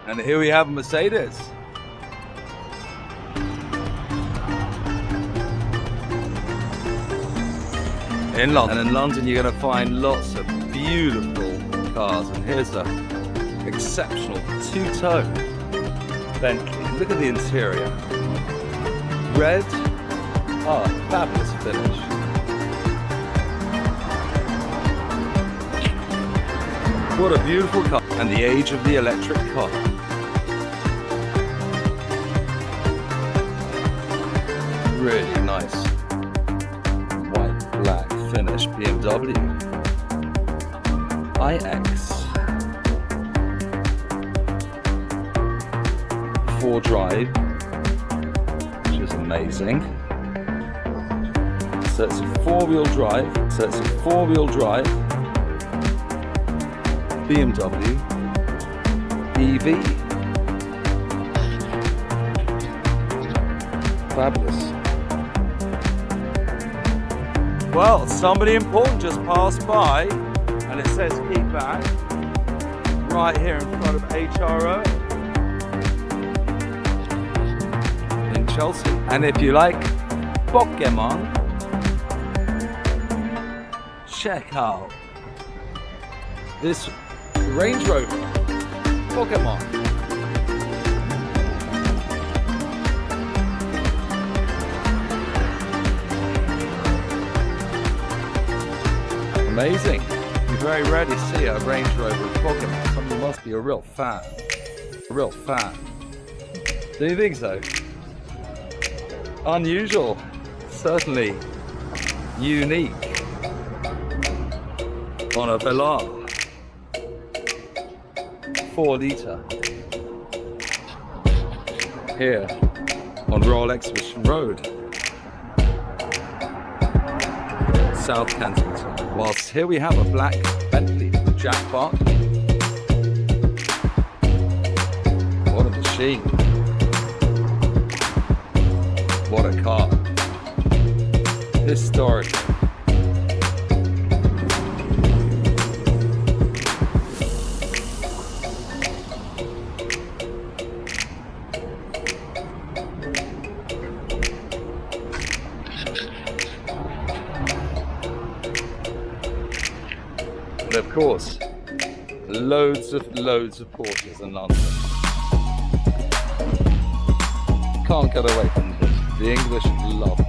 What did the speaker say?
And here we have a Mercedes. In London. And in London you're going to find lots of beautiful cars. And here's a exceptional two-tone Bentley. Look at the interior. Red. Ah, fabulous finish. What a beautiful car. And the age of the electric car. Really nice white black finish BMW iX 4-drive, which is amazing. So it's a 4-wheel drive. BMW EV. Fabulous. Well, somebody important just passed by, and it says Maybach right here in front of HRO in Chelsea. And if you like Pokemon, check out this Range Rover Pokemon. Amazing. You very rarely see a Range Rover with Pokemon. Somebody must be a real fan. Do you think so? Unusual. Certainly unique. On a Velar 4-litre here on Royal Exhibition Road, South Kensington. Whilst here we have a black Bentley Jaguar. What a machine. What a car. Historic. And of course, loads of Porsches in London. Can't get away from this. The English love